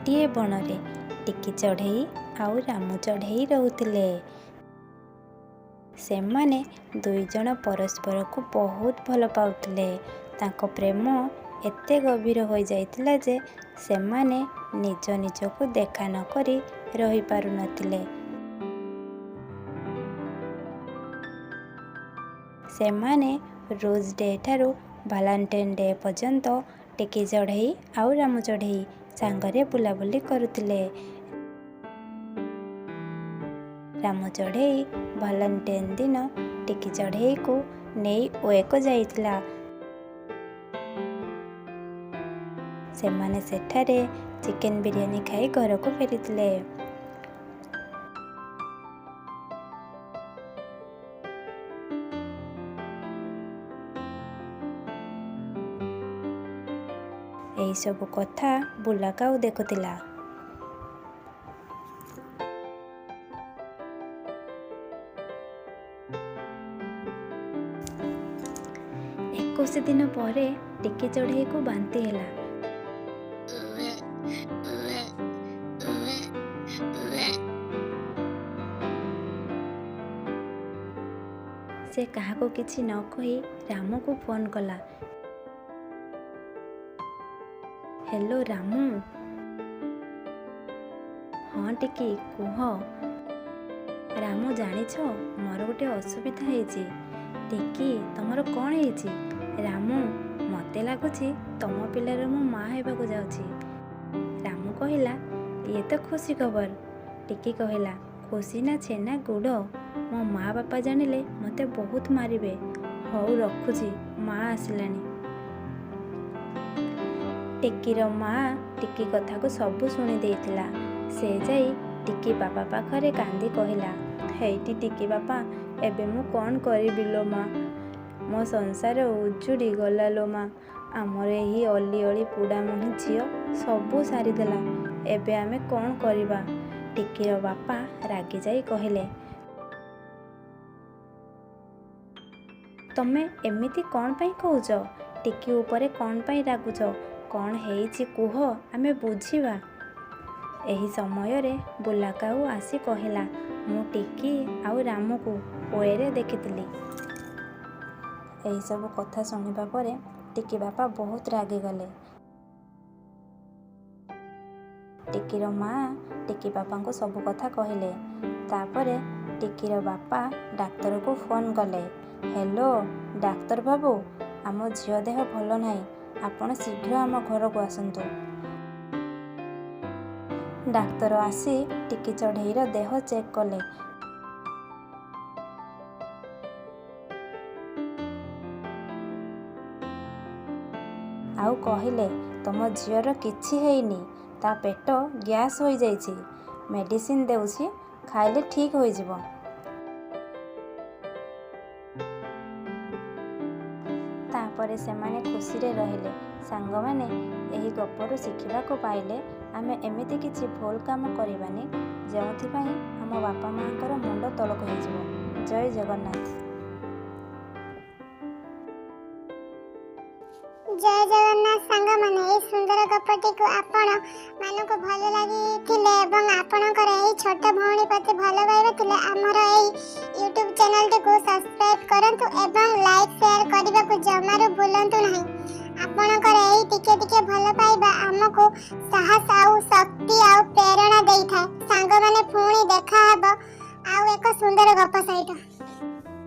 गोटे बणरे टिकी चढ़ई आउ रामू चढ़ई रोते। सेमाने दुई जण परस्पर को बहुत भल पाउथिले। तांको प्रेम एते गभीर हो जाइतिला जे सेमाने निज निज को देखा न करी रही पारु नथिले। सेमाने रोज डे ठारू वैलेंटाइन डे पर्यंत टिकी चढ़ई आउ रामू चढ़ई सांगरे बुलाबुली करुथिले। रामू चढ़ई वैलेंटाइन दिन टिकी चढ़ई को नहीं ओए को जाइतिला। सेमाने सेठारे चिकेन बिरयानी खाई घर को फेरिथिले। एही सब कथा बुलाकाऊ देखुतिला। 21 दिन पर टिकी चढ़ई को बांती हैला। से कहा को किछि न कही रामू को फोन कला। हेलो रामू। हाँ टिकी कुह। रामू जानिछ मोर गोटे असुविधा हेछि। टिकी तमर कौन हेछि? रामू मते लागुछि तम पिलार मो माँ हेबाकु जाउछि। रामू कहिला ये तो खुशी खबर। टिकी कहिला खुशी ना छेना गुड़? मो माँ बापा जानिले मते बहुत मारिबे। हौ रखुछि माँ आसिलानी। टिकीर माँ टिकी कथा को सब शुणी देइतिला। से जाई टिकी बापा पाखरे कांदी कहिला हेइटी टिकी बापा एबे मु कौन करिबि लो माँ? मो संसार उजुड़ी गला लो माँ। आमर एही अली अली पुड़ामुही झियो सबू सारिदेला। एबे आमे कौन करिबा? टिकीर बापा रागी जाई कहिले तमे एमिति कौन पाई कहूच? टिकी उपरे कौन पाई रागुच? कौन हेइछि कुह आमे बुझिबा। एही समय रे बुलाकाऊ आसी कहिला मु टिकी आउ रामू को ओएरे देखितिली। एही सब कथा सुनिबा परे टिकी बापा बहुत रागी गले। टिकीर माँ टिकी बापा को सब कथा कहिले। तापरे टिकीर बापा डाक्तर को फोन कले। हेलो डाक्तर बाबू, आम झियो देह भल नाही, आपण शीघ्र आम घर को आसंतु। डाक्तर आसी टिकी चढ़ईर देह चेक कले। आउ कहिले तम झियर किछि हेइनी, ता पेट गैस हो जाइछि। मेडिसिन देउछि खाइले ठीक हो जिवो। तापरे सेमाने खुशी रे रहिले। सांग माने एही गपरु शिखिबा को पाइले आमे एमिति किछि भूल काम करिबानी जेउथि पई हम बापा मांकर मुंड तलक हो जिवो। जय जगन्नाथ। जय जगन्नाथ सांग माने ए सुंदर गपटी को आपण मानु को भल लागि थिले एवं आपणकर ए छोट भौणी प्रति भल पाइबा थिले हमर ए YouTube चैनल को सब्सक्राइब करंतु एवं लाइक शेयर करबा को जमारो भूलंतु नहीं। आपणकर ए टिके टिके भल पाइबा हमको साहस आउ शक्ति आउ प्रेरणा देई थाए। सांग माने पुणी देखा हबो आउ एक सुंदर गप सहित।